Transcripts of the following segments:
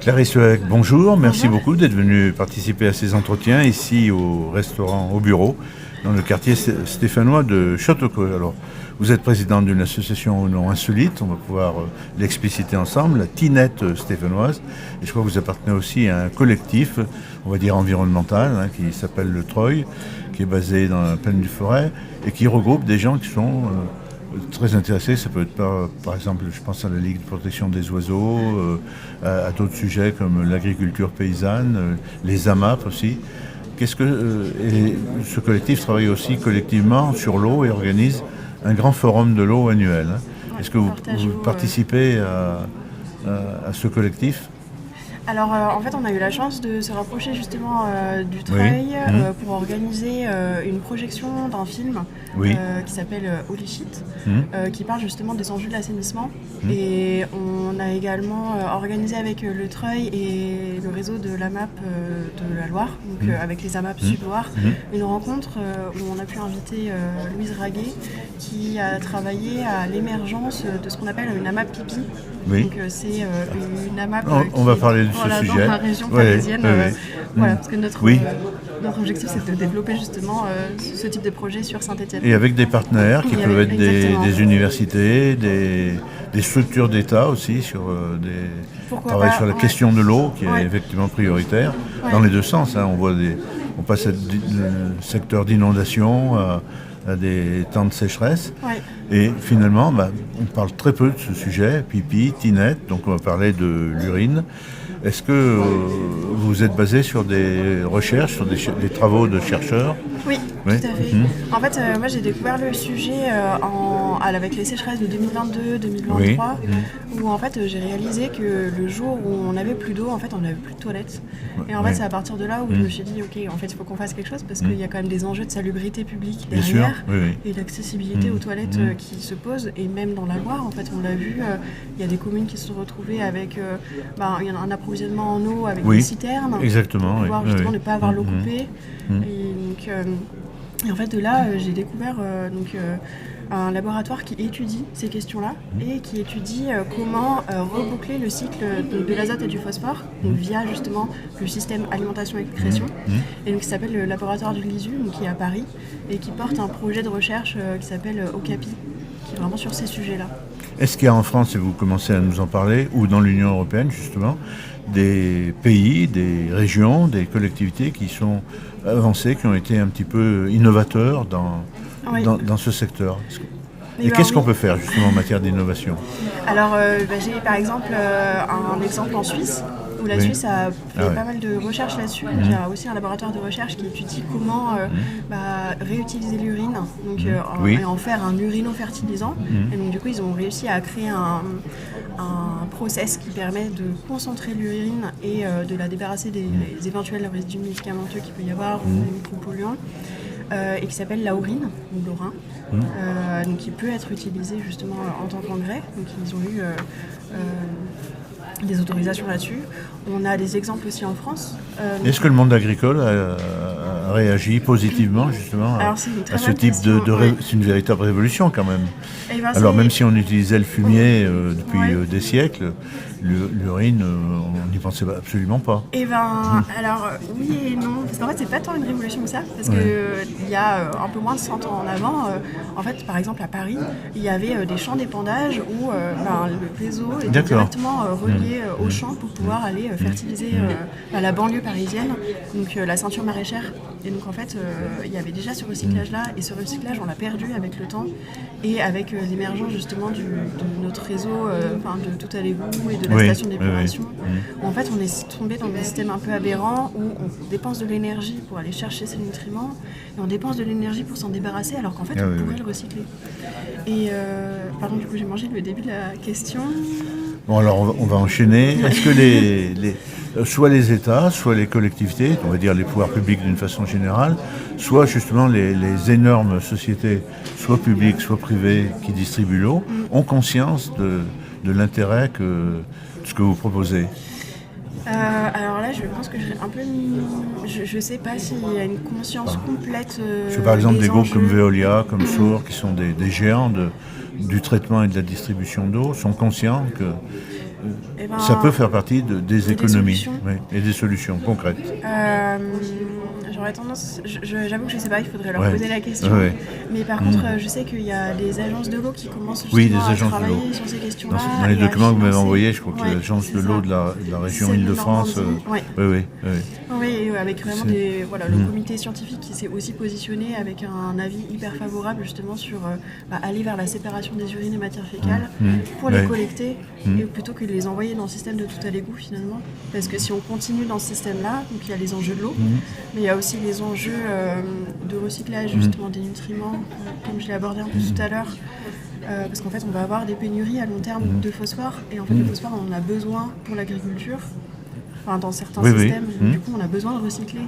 Clarisse Leec, bonjour, merci beaucoup d'être venu participer à ces entretiens ici au restaurant Au Bureau, dans le quartier stéphanois de Châteaucreux. Alors, vous êtes présidente d'une association au nom insolite, on va pouvoir l'expliciter ensemble, la Tinette stéphanoise, et je crois que vous appartenez aussi à un collectif, on va dire environnemental, qui s'appelle le Troy, qui est basé dans la plaine du Forêt, et qui regroupe des gens qui sont très intéressés. Ça peut être par exemple, je pense à la Ligue de protection des oiseaux, à d'autres sujets comme l'agriculture paysanne, les AMAP aussi. Et ce collectif travaille aussi collectivement sur l'eau et organise un grand forum de l'eau annuel. Est-ce que vous participez à ce collectif? Alors en fait on a eu la chance de se rapprocher justement du Treuil pour organiser une projection d'un film qui s'appelle Holy Shit, qui parle justement des enjeux de l'assainissement. Et on a également organisé avec le Treuil et le réseau de l'AMAP de la Loire, donc avec les AMAP Sud-Loire, une rencontre où on a pu inviter Louise Raguet qui a travaillé à l'émergence de ce qu'on appelle une AMAP pipi. Donc c'est une AMAP on va parler de ce sujet. Dans la région parisienne. Voilà, parce que notre objectif c'est de développer justement ce type de projet sur Saint-Étienne. Et avec des partenaires qui peuvent être des universités, des structures d'État aussi, sur travail sur la question de l'eau qui est effectivement prioritaire dans les deux sens. On passe du secteur d'inondation à des temps de sécheresse. Et finalement, on parle très peu de ce sujet, pipi, tinette, donc on va parler de l'urine. Est-ce que vous êtes basé sur des recherches, sur des travaux de chercheurs? Oui, tout à fait. En fait, moi j'ai découvert le sujet avec les sécheresses de 2022-2023, où en fait j'ai réalisé que le jour où on n'avait plus d'eau, en fait on n'avait plus de toilettes. Et en fait c'est à partir de là où je me suis dit, ok, en fait il faut qu'on fasse quelque chose parce qu'il y a quand même des enjeux de salubrité publique derrière et d'accessibilité aux toilettes qui se posent. Et même dans la Loire, en fait on l'a vu, il y a des communes qui se sont retrouvées avec il y a un approvisionnement en eau avec des citernes, pour pouvoir justement ne pas avoir l'eau coupée. Et en fait de là j'ai découvert un laboratoire qui étudie ces questions-là et qui étudie comment reboucler le cycle de l'azote et du phosphore, donc via justement le système alimentation et excrétion. Et donc ça s'appelle le laboratoire du Lisu, donc qui est à Paris et qui porte un projet de recherche qui s'appelle OCAPI, qui est vraiment sur ces sujets-là. Est-ce qu'il y a en France, et vous commencez à nous en parler, ou dans l'Union européenne justement, des pays, des régions, des collectivités qui sont avancées, qui ont été un petit peu innovateurs dans ce secteur? Et qu'est-ce qu'on peut faire justement en matière d'innovation? Alors j'ai par exemple un exemple en Suisse, où la Suisse a fait pas mal de recherches là-dessus. Il y a aussi un laboratoire de recherche qui étudie comment réutiliser l'urine et en faire un urinofertilisant. Et donc du coup ils ont réussi à créer un process qui permet de concentrer l'urine et de la débarrasser des éventuels résidus médicamenteux qu'il peut y avoir ou des micropolluants. Et qui s'appelle l'aurine, ou l'orin, donc qui peut être utilisé justement en tant qu'engrais. Donc ils ont eu des autorisations là-dessus. On a des exemples aussi en France. Est-ce que le monde agricole a réagi positivement justement à ce type c'est une véritable révolution quand même. Alors même si on utilisait le fumier depuis des siècles, l'urine, on n'y pensait absolument pas. Alors oui et non, parce qu'en fait c'est pas tant une révolution que ça, parce que il y a un peu moins de 100 ans en avant, en fait par exemple à Paris, il y avait des champs d'épandage où le réseau était directement relié aux champs pour pouvoir aller fertiliser la banlieue parisienne, donc la ceinture maraîchère. Et donc en fait il y avait déjà ce recyclage là, et ce recyclage on l'a perdu avec le temps et avec l'émergence justement de notre réseau de Tout à l'égout et de la station d'épuration. En fait on est tombé dans un système un peu aberrant où on dépense de l'énergie pour aller chercher ces nutriments et on dépense de l'énergie pour s'en débarrasser alors qu'en fait on pourrait le recycler. Et pardon, du coup j'ai mangé le début de la question. Bon alors on va enchaîner. Est-ce que soit les États, soit les collectivités, on va dire les pouvoirs publics d'une façon générale, soit justement les énormes sociétés, soit publiques, soit privées, qui distribuent l'eau, ont conscience de l'intérêt de ce que vous proposez? Alors là, je pense que je serais un peu... Je ne sais pas s'il y a une conscience complète par exemple des groupes comme Veolia, comme Source, qui sont des géants du traitement et de la distribution d'eau, sont conscients que ça peut faire partie des économies et des solutions concrètes. J'aurais tendance, j'avoue que je ne sais pas, il faudrait leur poser la question. Mais par contre, je sais qu'il y a des agences de l'eau qui commencent justement à travailler sur ces questions-là. Dans les documents que vous m'avez envoyés, je crois que l'agence de l'eau de la région Île-de-France. Oui, avec vraiment le comité scientifique qui s'est aussi positionné avec un avis hyper favorable justement sur aller vers la séparation des urines et matières fécales pour les collecter et plutôt que de les envoyer dans le système de tout à l'égout finalement. Parce que si on continue dans ce système-là, donc il y a les enjeux de l'eau, mais il y a aussi les enjeux de recyclage justement des nutriments, comme je l'ai abordé un peu tout à l'heure. Parce qu'en fait, on va avoir des pénuries à long terme de phosphore. Et en fait, le phosphore, on en a besoin pour l'agriculture, dans certains systèmes. Du coup, on a besoin de recycler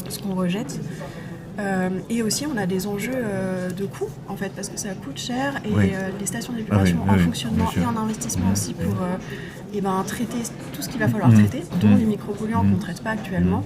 ce qu'on rejette. Et aussi, on a des enjeux de coûts, en fait, parce que ça coûte cher. Et les stations d'épuration en fonctionnement et en investissement aussi pour traiter tout ce qu'il va falloir traiter, dont les micropolluants qu'on ne traite pas actuellement.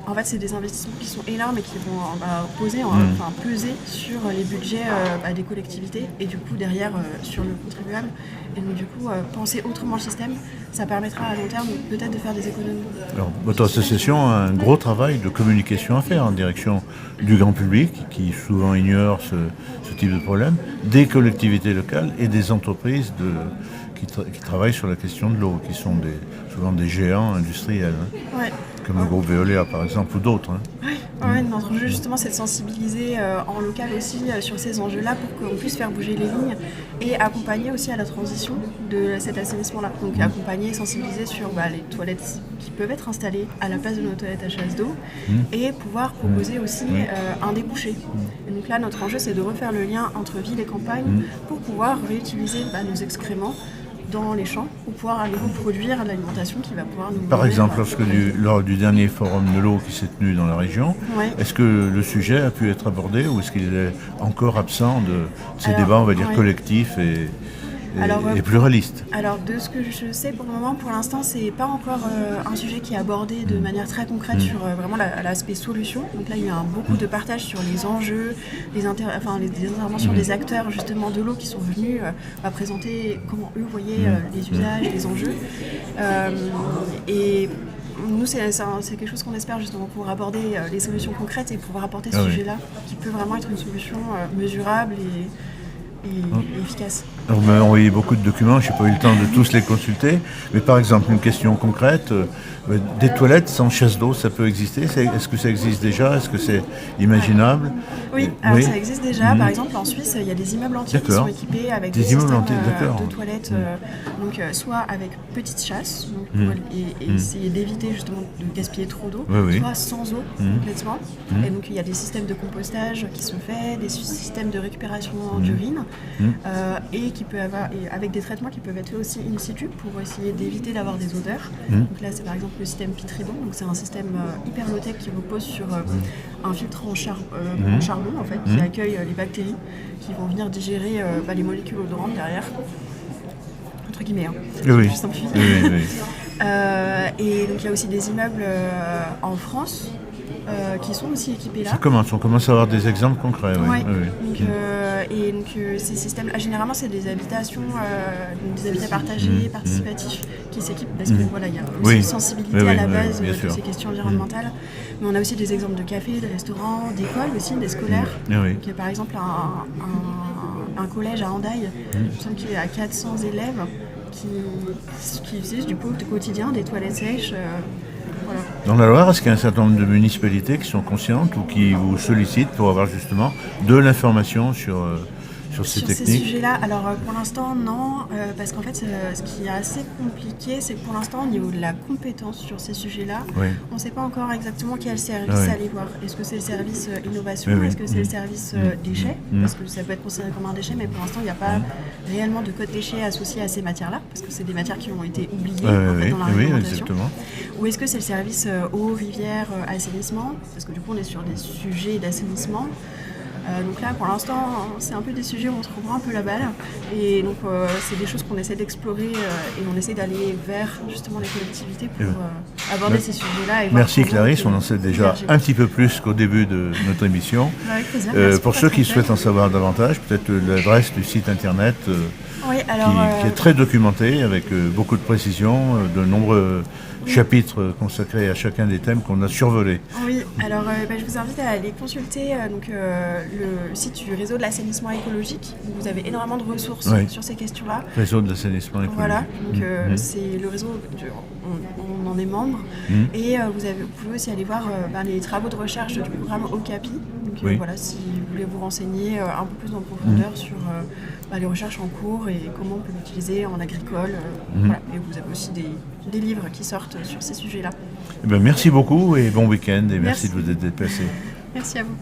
En fait, c'est des investissements qui sont énormes et qui vont peser sur les budgets des collectivités et du coup derrière sur le contribuable. Et donc du coup, penser autrement le système, ça permettra à long terme peut-être de faire des économies. Alors, votre association a un gros travail de communication à faire en direction du grand public qui souvent ignore ce type de problème, des collectivités locales et des entreprises qui travaillent sur la question de l'eau, qui sont souvent des géants industriels. Comme le groupe Veolia par exemple ou d'autres. Notre enjeu justement c'est de sensibiliser en local aussi sur ces enjeux-là pour qu'on puisse faire bouger les lignes et accompagner aussi à la transition de cet assainissement-là. Donc accompagner et sensibiliser sur les toilettes qui peuvent être installées à la place de nos toilettes à chasse d'eau et pouvoir proposer aussi un débouché. Et donc là notre enjeu c'est de refaire le lien entre ville et campagne pour pouvoir réutiliser nos excréments dans les champs pour pouvoir à nouveau produire de l'alimentation qui va pouvoir nous... Par exemple, lors du dernier forum de l'eau qui s'est tenu dans la région, est-ce que le sujet a pu être abordé ou est-ce qu'il est encore absent de ces débats, on va dire, collectifs et pluralistes? Alors, de ce que je sais pour le moment, pour l'instant, c'est pas encore un sujet qui est abordé de manière très concrète sur vraiment l'aspect solution. Donc là, il y a beaucoup de partage sur les enjeux, les interventions des acteurs justement de l'eau qui sont venus présenter comment eux voyaient les usages, les enjeux. Et nous, c'est quelque chose qu'on espère justement pour aborder les solutions concrètes et pouvoir apporter ce sujet-là qui peut vraiment être une solution mesurable et efficace. On m'a envoyé beaucoup de documents, je n'ai pas eu le temps de tous les consulter, mais par exemple une question concrète, des toilettes sans chasse d'eau, ça peut exister? Est-ce que ça existe déjà? Est-ce que c'est imaginable? Oui, alors ça existe déjà. Par exemple en Suisse, il y a des immeubles entiers qui sont équipés avec des systèmes de toilettes, soit avec petite chasse, pour essayer d'éviter justement de gaspiller trop d'eau, soit sans eau complètement. Et donc il y a des systèmes de compostage qui sont faits, des systèmes de récupération d'urine, et qui peut avoir avec des traitements qui peuvent être faits aussi in situ pour essayer d'éviter d'avoir des odeurs. Donc là c'est par exemple le système Pitridon, donc c'est un système hyper low-tech qui repose sur un filtre en charbon en fait, qui accueille les bactéries qui vont venir digérer les molécules odorantes derrière, entre guillemets. Je simplifie. Et donc il y a aussi des immeubles en France qui sont aussi équipés là. On commence à avoir des exemples concrets. Ces systèmes, généralement, c'est des habitations, des habitats partagés, participatifs, qui s'équipent parce que il y a aussi une sensibilité à la base de ces questions environnementales. Mais on a aussi des exemples de cafés, de restaurants, d'écoles aussi, des scolaires. Donc, il y a par exemple un collège à Hendaye, qui a 400 élèves qui utilisent du coup au quotidien des toilettes sèches. Dans la Loire, est-ce qu'il y a un certain nombre de municipalités qui sont conscientes ou qui vous sollicitent pour avoir justement de l'information sur ces techniques? Ces sujets-là, alors pour l'instant non, parce qu'en fait ce qui est assez compliqué, c'est que pour l'instant au niveau de la compétence sur ces sujets-là, on ne sait pas encore exactement quel service aller voir. Est-ce que c'est le service innovation, est-ce que c'est le service déchets, parce que ça peut être considéré comme un déchet, mais pour l'instant il n'y a pas réellement de code déchets associé à ces matières-là, parce que c'est des matières qui ont été oubliées dans la réglementation. Ou est-ce que c'est le service eau, rivière, assainissement, parce que du coup on est sur des sujets d'assainissement. Donc là, pour l'instant, c'est un peu des sujets où on se reprend un peu la balle. Et donc, c'est des choses qu'on essaie d'explorer et on essaie d'aller vers justement les collectivités pour aborder ces sujets-là. Et merci Clarisse, on en sait déjà un petit peu plus qu'au début de notre émission. Avec plaisir. Pour ceux qui souhaitent en savoir davantage, peut-être l'adresse du site internet Oui, alors, qui est très documenté, avec beaucoup de précision, de nombreux chapitres consacrés à chacun des thèmes qu'on a survolés. oui, alors je vous invite à aller consulter le site du réseau de l'assainissement écologique. Vous avez énormément de ressources Oui. sur ces questions-là. Réseau de l'assainissement écologique. Voilà, donc c'est le réseau, on en est membre. Et vous pouvez aussi aller voir les travaux de recherche du programme OCAPI. Donc Oui. voilà, si vous voulez vous renseigner un peu plus en profondeur sur les recherches en cours et comment on peut l'utiliser en agricole. Voilà. Et vous avez aussi des livres qui sortent sur ces sujets-là. Eh bien, merci beaucoup et bon week-end et merci Merci. de vous être déplacé. Merci à vous.